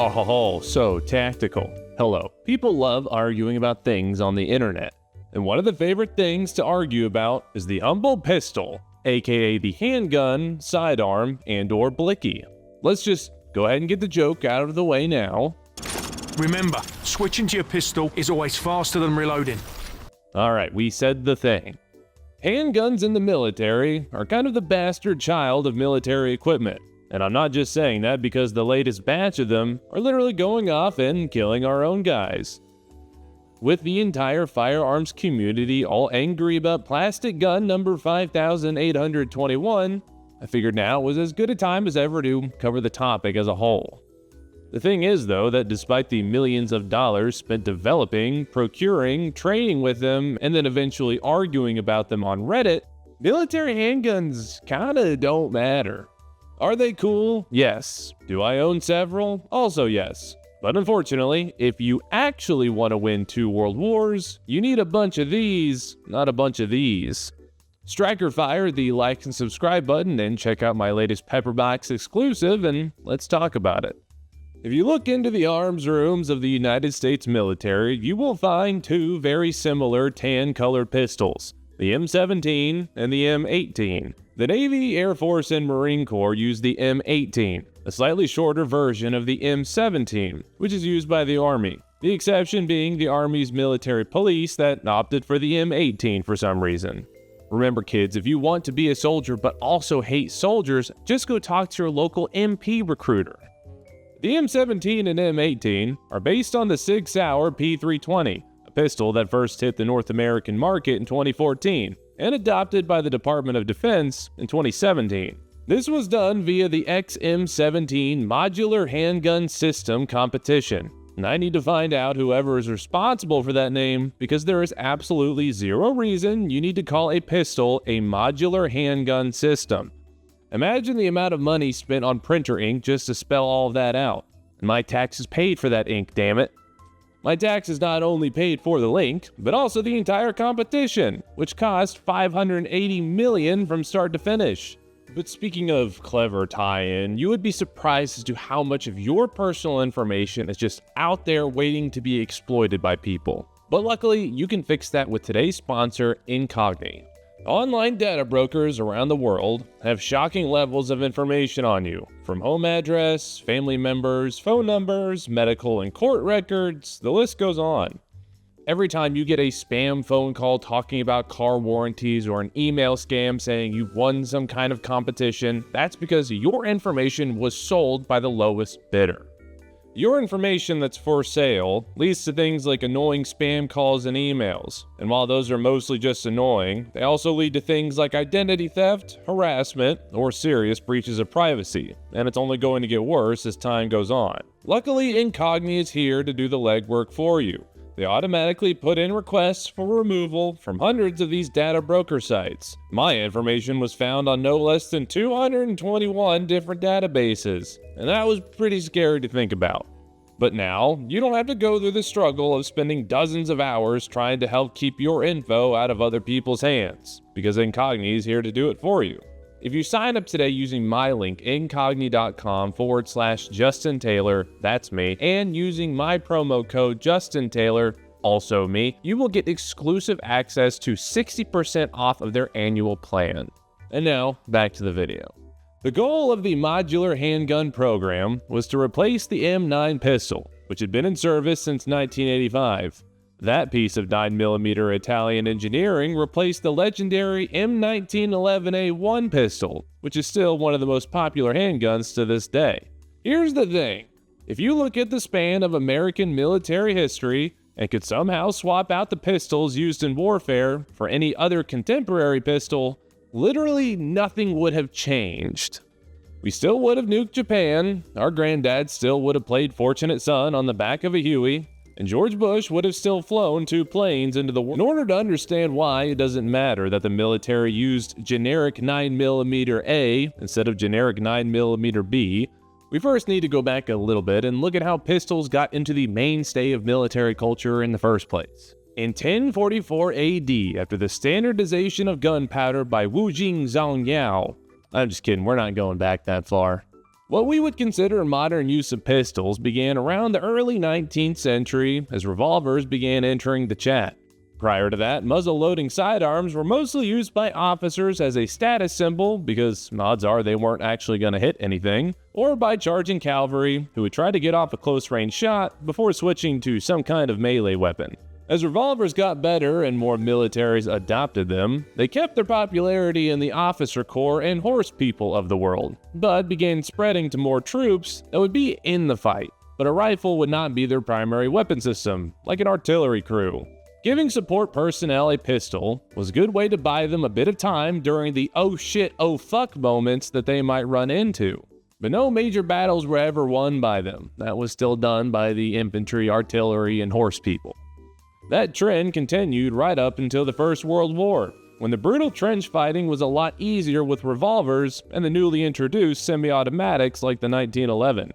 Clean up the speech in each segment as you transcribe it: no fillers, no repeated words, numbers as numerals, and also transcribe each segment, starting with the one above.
Oh, so tactical. Hello. People love arguing about things on the internet. And one of the favorite things to argue about is the humble pistol, aka the handgun, sidearm, and/or blicky. Let's just go ahead and get the joke out of the way now. Remember, switching to your pistol is always faster than reloading. Alright, we said the thing. Handguns in the military are kind of the bastard child of military equipment. And I'm not just saying that because the latest batch of them are literally going off and killing our own guys. With the entire firearms community all angry about plastic gun number 5821, I figured now was as good a time as ever to cover the topic as a whole. The thing is though that despite the millions of dollars spent developing, procuring, training with them, and then eventually arguing about them on Reddit, military handguns kinda don't matter. Are they cool? Yes. Do I own several? Also yes. But unfortunately, if you actually want to win 2 world wars, you need a bunch of these, not a bunch of these. Striker fire the like and subscribe button and check out my latest Pepperbox exclusive and let's talk about it. If you look into the arms rooms of the United States military, you will find 2 very similar tan-colored pistols, the M17 and the M18. The Navy, Air Force, and Marine Corps use the M18, a slightly shorter version of the M17, which is used by the Army. The exception being the Army's military police that opted for the M18 for some reason. Remember kids, if you want to be a soldier but also hate soldiers, just go talk to your local MP recruiter. The M17 and M18 are based on the Sig Sauer P320, a pistol that first hit the North American market in 2014 and adopted by the Department of Defense in 2017. This was done via the XM17 Modular Handgun System competition, and I need to find out whoever is responsible for that name because there is absolutely zero reason you need to call a pistol a modular handgun system. Imagine the amount of money spent on printer ink just to spell all of that out. And my taxes paid for that ink, damn it. My taxes not only paid for the link, but also the entire competition, which cost $580 million from start to finish. But speaking of clever tie-in, you would be surprised as to how much of your personal information is just out there waiting to be exploited by people. But luckily, you can fix that with today's sponsor, Incogni. Online data brokers around the world have shocking levels of information on you, from home address, family members, phone numbers, medical and court records, the list goes on. Every time you get a spam phone call talking about car warranties or an email scam saying you've won some kind of competition, that's because your information was sold by the lowest bidder. Your information that's for sale leads to things like annoying spam calls and emails, and while those are mostly just annoying, they also lead to things like identity theft, harassment, or serious breaches of privacy, and it's only going to get worse as time goes on. Luckily, Incogni is here to do the legwork for you. They automatically put in requests for removal from hundreds of these data broker sites. My information was found on no less than 221 different databases, and that was pretty scary to think about. But now, you don't have to go through the struggle of spending dozens of hours trying to help keep your info out of other people's hands, because Incogni is here to do it for you. If you sign up today using my link, incogni.com/Justin Taylor, that's me, and using my promo code Justin Taylor, also me, you will get exclusive access to 60% off of their annual plan. And now, back to the video. The goal of the modular handgun program was to replace the M9 pistol, which had been in service since 1985. That piece of 9mm Italian engineering replaced the legendary M1911A1 pistol, which is still one of the most popular handguns to this day. Here's the thing, if you look at the span of American military history and could somehow swap out the pistols used in warfare for any other contemporary pistol, literally nothing would have changed. We still would have nuked Japan, our granddad still would have played Fortunate Son on the back of a Huey, and George Bush would have still flown 2 planes into the world. In order to understand why it doesn't matter that the military used generic 9mm A instead of generic 9mm B, we first need to go back a little bit and look at how pistols got into the mainstay of military culture in the first place. In 1044 AD, after the standardization of gunpowder by Wu Jing Zhang Yao, I'm just kidding, we're not going back that far. What we would consider modern use of pistols began around the early 19th century as revolvers began entering the chat. Prior to that, muzzle-loading sidearms were mostly used by officers as a status symbol because odds are they weren't actually going to hit anything, or by charging cavalry who would try to get off a close-range shot before switching to some kind of melee weapon. As revolvers got better and more militaries adopted them, they kept their popularity in the officer corps and horse people of the world, but began spreading to more troops that would be in the fight, but a rifle would not be their primary weapon system, like an artillery crew. Giving support personnel a pistol was a good way to buy them a bit of time during the oh shit, oh fuck moments that they might run into. But no major battles were ever won by them. That was still done by the infantry, artillery, and horse people. That trend continued right up until the First World War, when the brutal trench fighting was a lot easier with revolvers and the newly introduced semi-automatics like the 1911.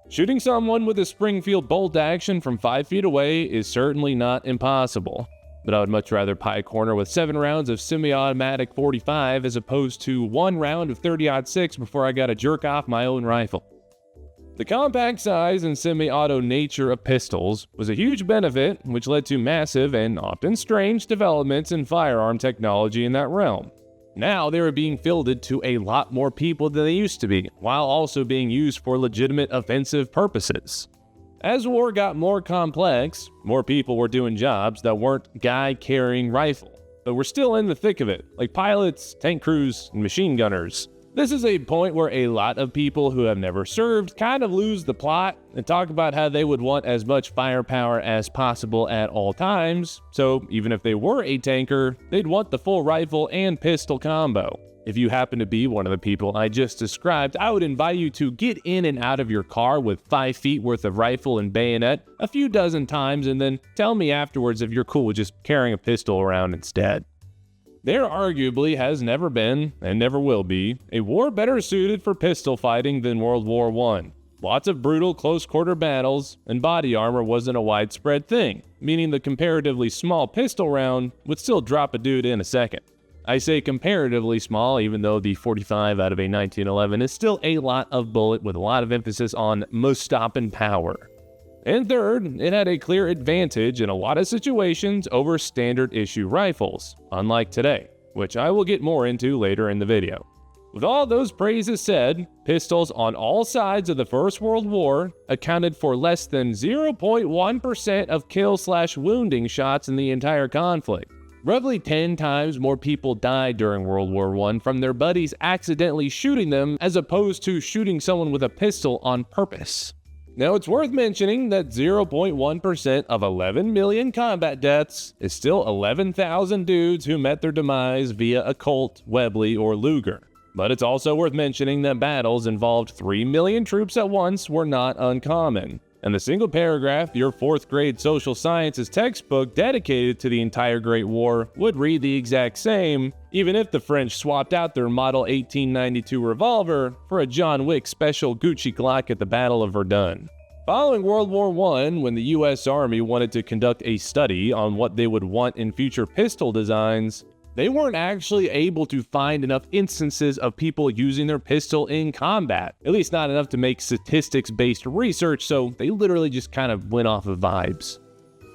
Shooting someone with a Springfield bolt action from 5 feet away is certainly not impossible, but I would much rather pie a corner with 7 rounds of semi-automatic 45 as opposed to 1 round of 30-06 before I gotta jerk off my own rifle. The compact size and semi-auto nature of pistols was a huge benefit, which led to massive and often strange developments in firearm technology in that realm. Now they were being fielded to a lot more people than they used to be, while also being used for legitimate offensive purposes. As war got more complex, more people were doing jobs that weren't guy-carrying rifle, but were still in the thick of it, like pilots, tank crews, and machine gunners. This is a point where a lot of people who have never served kind of lose the plot and talk about how they would want as much firepower as possible at all times, so even if they were a tanker, they'd want the full rifle and pistol combo. If you happen to be one of the people I just described, I would invite you to get in and out of your car with 5 feet worth of rifle and bayonet a few dozen times and then tell me afterwards if you're cool with just carrying a pistol around instead. There arguably has never been, and never will be, a war better suited for pistol fighting than World War I. Lots of brutal close-quarter battles, and body armor wasn't a widespread thing, meaning the comparatively small pistol round would still drop a dude in a second. I say comparatively small, even though the 45 out of a 1911 is still a lot of bullet with a lot of emphasis on most stopping power. And third, it had a clear advantage in a lot of situations over standard issue rifles, unlike today, which I will get more into later in the video. With all those praises said, pistols on all sides of the First World War accounted for less than 0.1% of kill/wounding shots in the entire conflict. Roughly 10 times more people died during World War I from their buddies accidentally shooting them as opposed to shooting someone with a pistol on purpose. Now, it's worth mentioning that 0.1% of 11 million combat deaths is still 11,000 dudes who met their demise via a Colt, Webley, or Luger. But it's also worth mentioning that battles involved 3 million troops at once were not uncommon. And the single paragraph your 4th grade social sciences textbook dedicated to the entire Great War would read the exact same, even if the French swapped out their Model 1892 revolver for a John Wick Special Gucci Glock at the Battle of Verdun. Following World War I, when the US Army wanted to conduct a study on what they would want in future pistol designs, they weren't actually able to find enough instances of people using their pistol in combat, at least not enough to make statistics-based research, so they literally just kind of went off of vibes.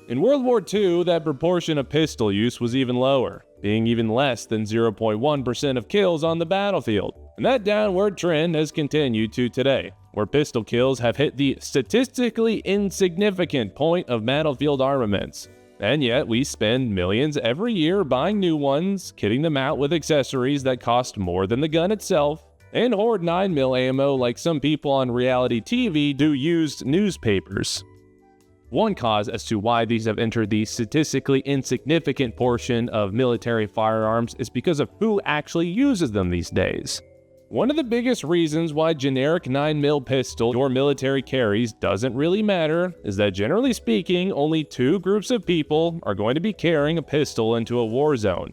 In World War II, that proportion of pistol use was even lower, being even less than 0.1% of kills on the battlefield. And that downward trend has continued to today, where pistol kills have hit the statistically insignificant point of battlefield armaments. And yet, we spend millions every year buying new ones, kitting them out with accessories that cost more than the gun itself, and hoard 9mm ammo like some people on reality TV do used newspapers. One cause as to why these have entered the statistically insignificant portion of military firearms is because of who actually uses them these days. One of the biggest reasons why generic 9mm pistol your military carries doesn't really matter is that generally speaking, only 2 groups of people are going to be carrying a pistol into a war zone.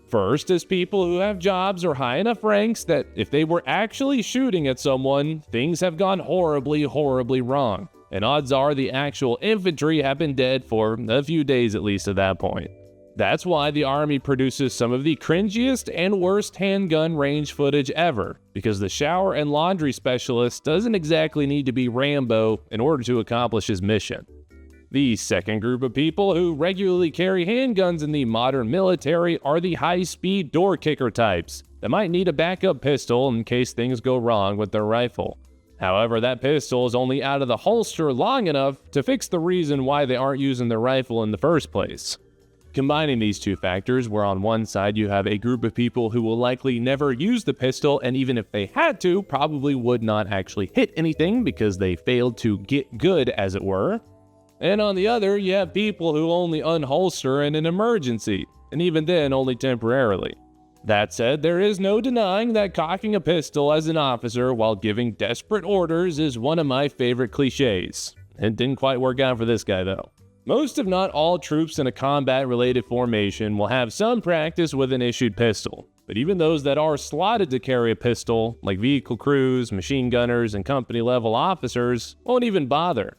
First is people who have jobs or high enough ranks that if they were actually shooting at someone, things have gone horribly wrong. And odds are the actual infantry have been dead for a few days at least at that point. That's why the Army produces some of the cringiest and worst handgun range footage ever, because the shower and laundry specialist doesn't exactly need to be Rambo in order to accomplish his mission. The second group of people who regularly carry handguns in the modern military are the high-speed door kicker types that might need a backup pistol in case things go wrong with their rifle. However, that pistol is only out of the holster long enough to fix the reason why they aren't using their rifle in the first place. Combining these two factors, where on one side you have a group of people who will likely never use the pistol, and even if they had to, probably would not actually hit anything because they failed to get good, as it were. And on the other, you have people who only unholster in an emergency, and even then only temporarily. That said, there is no denying that cocking a pistol as an officer while giving desperate orders is one of my favorite cliches. It didn't quite work out for this guy though. Most if not all troops in a combat-related formation will have some practice with an issued pistol, but even those that are slotted to carry a pistol, like vehicle crews, machine gunners, and company-level officers, won't even bother.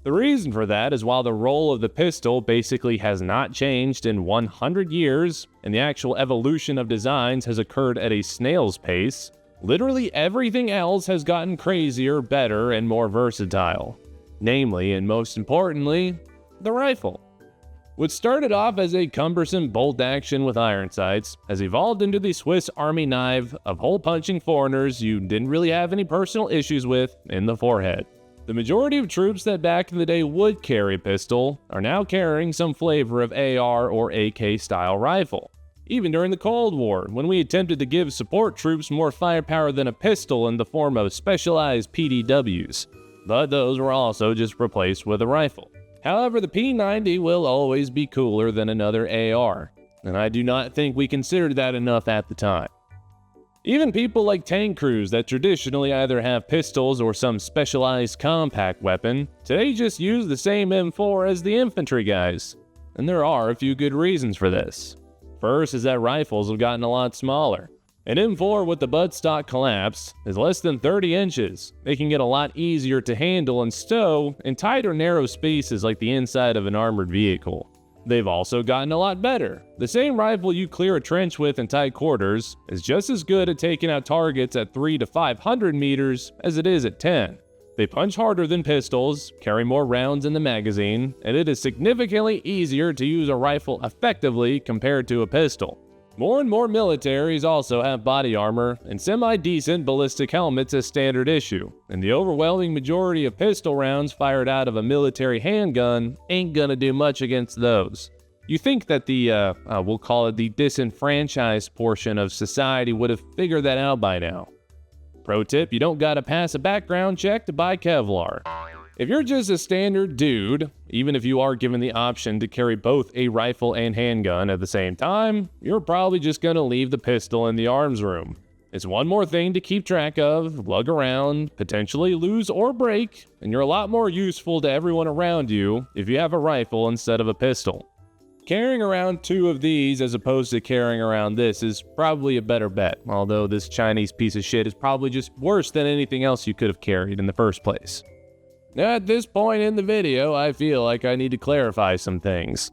The reason for that is while the role of the pistol basically has not changed in 100 years, and the actual evolution of designs has occurred at a snail's pace, literally everything else has gotten crazier, better, and more versatile. Namely, and most importantly, the rifle. What started off as a cumbersome bolt action with iron sights has evolved into the Swiss Army knife of hole-punching foreigners you didn't really have any personal issues with in the forehead. The majority of troops that back in the day would carry a pistol are now carrying some flavor of AR or AK style rifle. Even during the Cold War, when we attempted to give support troops more firepower than a pistol in the form of specialized PDWs, but those were also just replaced with a rifle. However, the P90 will always be cooler than another AR, and I do not think we considered that enough at the time. Even people like tank crews that traditionally either have pistols or some specialized compact weapon, today just use the same M4 as the infantry guys. And there are a few good reasons for this. First is that rifles have gotten a lot smaller. An M4 with the buttstock collapse is less than 30 inches, making it a lot easier to handle and stow in tight or narrow spaces like the inside of an armored vehicle. They've also gotten a lot better. The same rifle you clear a trench with in tight quarters is just as good at taking out targets at 300 to 500 meters as it is at 10. They punch harder than pistols, carry more rounds in the magazine, and it is significantly easier to use a rifle effectively compared to a pistol. More and more militaries also have body armor and semi-decent ballistic helmets as standard issue, and the overwhelming majority of pistol rounds fired out of a military handgun ain't gonna do much against those. You think that the, we'll call it the disenfranchised portion of society would have figured that out by now. Pro tip, you don't gotta pass a background check to buy Kevlar. If you're just a standard dude, even if you are given the option to carry both a rifle and handgun at the same time, you're probably just gonna leave the pistol in the arms room. It's one more thing to keep track of, lug around, potentially lose or break, and you're a lot more useful to everyone around you if you have a rifle instead of a pistol. Carrying around two of these as opposed to carrying around this is probably a better bet, although this Chinese piece of shit is probably just worse than anything else you could have carried in the first place. Now, at this point in the video, I feel like I need to clarify some things.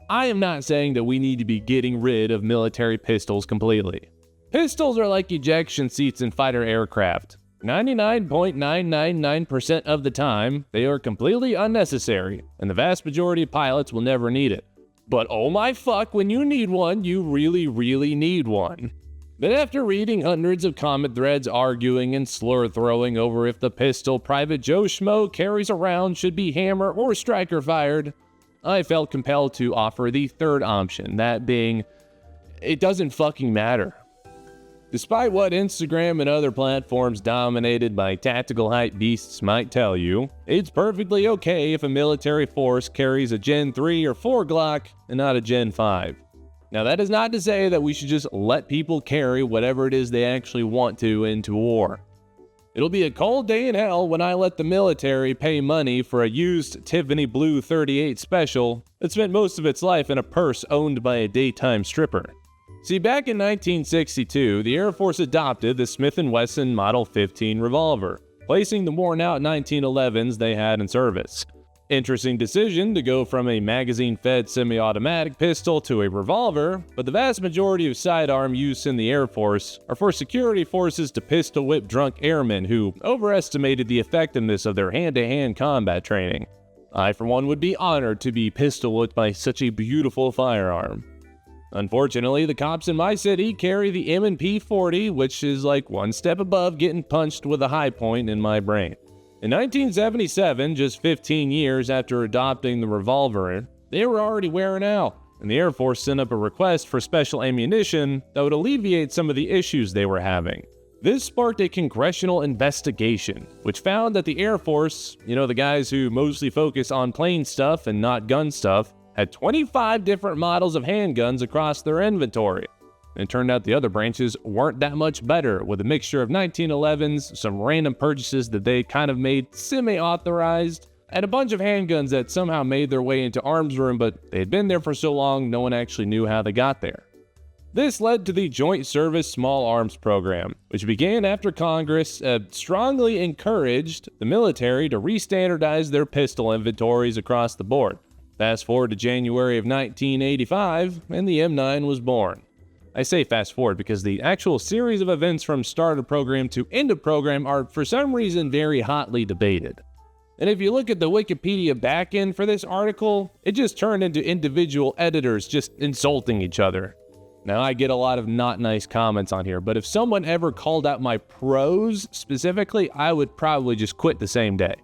I am not saying that we need to be getting rid of military pistols completely. Pistols are like ejection seats in fighter aircraft. 99.999% of the time, they are completely unnecessary, and the vast majority of pilots will never need it. But oh my fuck, when you need one, you really, really need one. But after reading hundreds of comment threads arguing and slur throwing over if the pistol Private Joe Schmo carries around should be hammer or striker fired, I felt compelled to offer the third option, that being, it doesn't fucking matter. Despite what Instagram and other platforms dominated by tactical hype beasts might tell you, it's perfectly okay if a military force carries a Gen 3 or 4 Glock and not a Gen 5. Now, that is not to say that we should just let people carry whatever it is they actually want to into war. It'll be a cold day in hell when I let the military pay money for a used Tiffany Blue 38 Special that spent most of its life in a purse owned by a daytime stripper. See, back in 1962, the Air Force adopted the Smith & Wesson Model 15 revolver, placing the worn-out 1911s they had in service. Interesting decision to go from a magazine-fed semi-automatic pistol to a revolver, but the vast majority of sidearm use in the Air Force are for security forces to pistol whip drunk airmen who overestimated the effectiveness of their hand-to-hand combat training. I, for one, would be honored to be pistol whipped by such a beautiful firearm. Unfortunately, the cops in my city carry the M&P 40, which is like one step above getting punched with a high point in my brain. In 1977, just 15 years after adopting the revolver, they were already wearing out, and the Air Force sent up a request for special ammunition that would alleviate some of the issues they were having. This sparked a congressional investigation, which found that the Air Force, the guys who mostly focus on plane stuff and not gun stuff, had 25 different models of handguns across their inventory. It turned out the other branches weren't that much better, with a mixture of 1911s, some random purchases that they kind of made semi-authorized, and a bunch of handguns that somehow made their way into arms room, but they had been there for so long no one actually knew how they got there. This led to the Joint Service Small Arms Program, which began after Congress strongly encouraged the military to re-standardize their pistol inventories across the board. Fast forward to January of 1985, and the M9 was born. I say fast forward because the actual series of events from start of program to end of program are for some reason very hotly debated. And if you look at the Wikipedia backend for this article, it just turned into individual editors just insulting each other. Now I get a lot of not nice comments on here, but if someone ever called out my prose specifically, I would probably just quit the same day.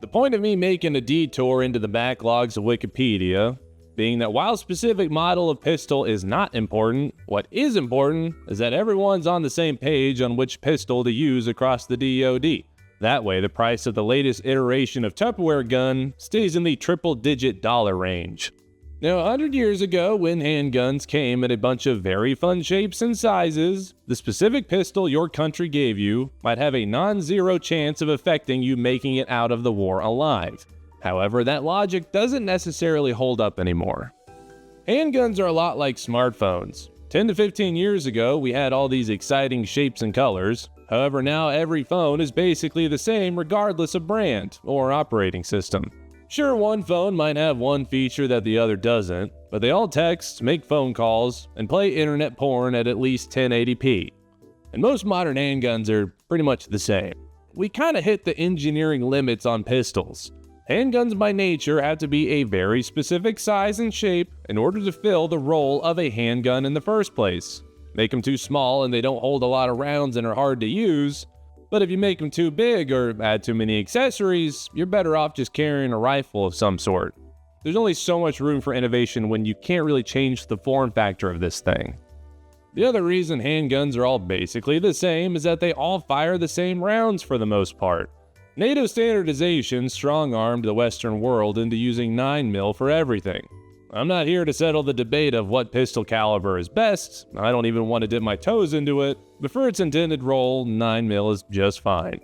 The point of me making a detour into the backlogs of Wikipedia being that while specific model of pistol is not important, what is important is that everyone's on the same page on which pistol to use across the DoD. That way, the price of the latest iteration of Tupperware gun stays in the triple-digit dollar range. Now, 100 years ago, when handguns came in a bunch of very fun shapes and sizes, the specific pistol your country gave you might have a non-zero chance of affecting you making it out of the war alive. However, that logic doesn't necessarily hold up anymore. Handguns are a lot like smartphones. 10 to 15 years ago, we had all these exciting shapes and colors. However, now every phone is basically the same regardless of brand or operating system. Sure, one phone might have one feature that the other doesn't, but they all text, make phone calls, and play internet porn at least 1080p. And most modern handguns are pretty much the same. We kinda hit the engineering limits on pistols. Handguns by nature have to be a very specific size and shape in order to fill the role of a handgun in the first place. Make them too small and they don't hold a lot of rounds and are hard to use, but if you make them too big or add too many accessories, you're better off just carrying a rifle of some sort. There's only so much room for innovation when you can't really change the form factor of this thing. The other reason handguns are all basically the same is that they all fire the same rounds for the most part. NATO standardization strong-armed the Western world into using 9mm for everything. I'm not here to settle the debate of what pistol caliber is best, I don't even want to dip my toes into it, but for its intended role, 9mm is just fine.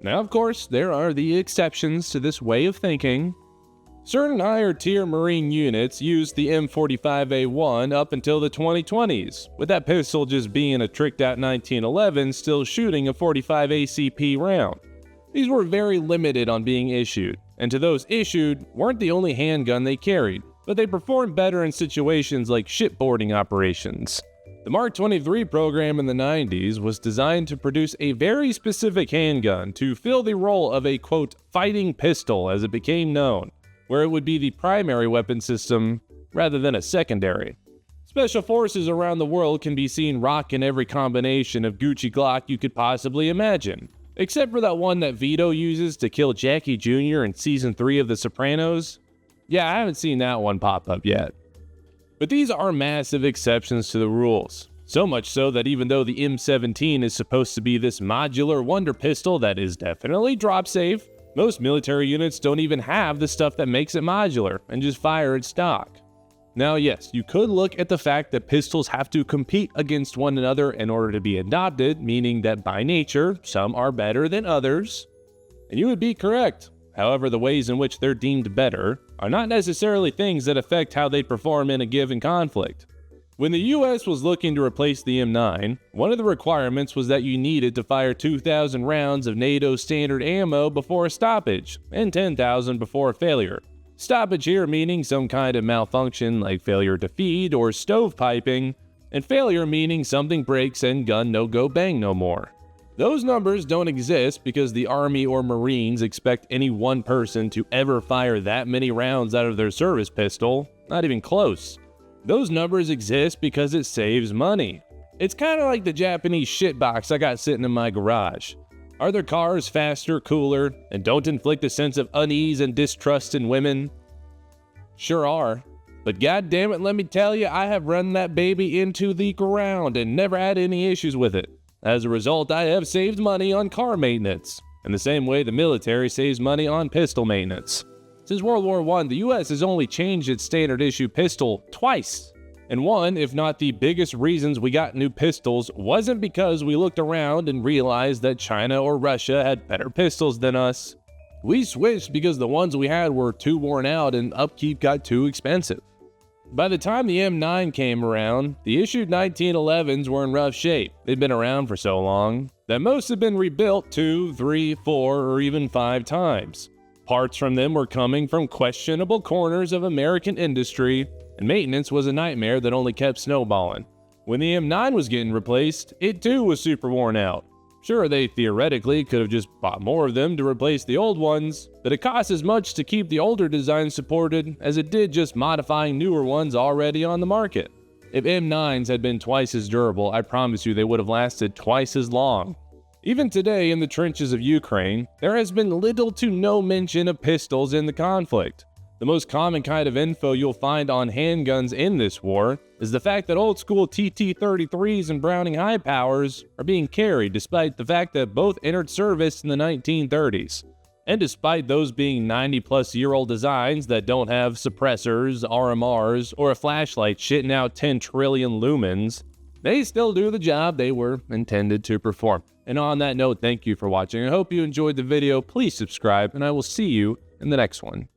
Now, of course, there are the exceptions to this way of thinking. Certain higher-tier Marine units used the M45A1 up until the 2020s, with that pistol just being a tricked-out 1911 still shooting a 45 ACP round. These were very limited on being issued, and to those issued, weren't the only handgun they carried, but they performed better in situations like shipboarding operations. The Mark 23 program in the 90s was designed to produce a very specific handgun to fill the role of a, quote, fighting pistol as it became known, where it would be the primary weapon system rather than a secondary. Special forces around the world can be seen rocking every combination of Gucci Glock you could possibly imagine. Except for that one that Vito uses to kill Jackie Jr. in Season 3 of The Sopranos. Yeah, I haven't seen that one pop up yet. But these are massive exceptions to the rules. So much so that even though the M17 is supposed to be this modular wonder pistol that is definitely drop safe, most military units don't even have the stuff that makes it modular and just fire at stock. Now yes, you could look at the fact that pistols have to compete against one another in order to be adopted, meaning that by nature, some are better than others. And you would be correct. However, the ways in which they're deemed better are not necessarily things that affect how they perform in a given conflict. When the US was looking to replace the M9, one of the requirements was that you needed to fire 2,000 rounds of NATO standard ammo before a stoppage, and 10,000 before a failure. Stoppage here meaning some kind of malfunction like failure to feed or stovepiping, and failure meaning something breaks and gun no go bang no more. Those numbers don't exist because the Army or Marines expect any one person to ever fire that many rounds out of their service pistol, not even close. Those numbers exist because it saves money. It's kind of like the Japanese shitbox I got sitting in my garage. Are their cars faster, cooler, and don't inflict a sense of unease and distrust in women? Sure are. But goddammit, let me tell you, I have run that baby into the ground and never had any issues with it. As a result, I have saved money on car maintenance, in the same way the military saves money on pistol maintenance. Since World War I, the US has only changed its standard issue pistol twice. And one, if not the biggest reasons we got new pistols, wasn't because we looked around and realized that China or Russia had better pistols than us. We switched because the ones we had were too worn out and upkeep got too expensive. By the time the M9 came around, the issued 1911s were in rough shape. They'd been around for so long that most had been rebuilt 2, 3, 4, or even 5 times. Parts from them were coming from questionable corners of American industry, and maintenance was a nightmare that only kept snowballing. When the M9 was getting replaced, it too was super worn out. Sure, they theoretically could have just bought more of them to replace the old ones, but it costs as much to keep the older designs supported as it did just modifying newer ones already on the market. If M9s had been twice as durable, I promise you they would have lasted twice as long. Even today in the trenches of Ukraine, there has been little to no mention of pistols in the conflict. The most common kind of info you'll find on handguns in this war is the fact that old-school TT-33s and Browning high powers are being carried despite the fact that both entered service in the 1930s. And despite those being 90-plus-year-old designs that don't have suppressors, RMRs, or a flashlight shitting out 10 trillion lumens, they still do the job they were intended to perform. And on that note, thank you for watching. I hope you enjoyed the video. Please subscribe, and I will see you in the next one.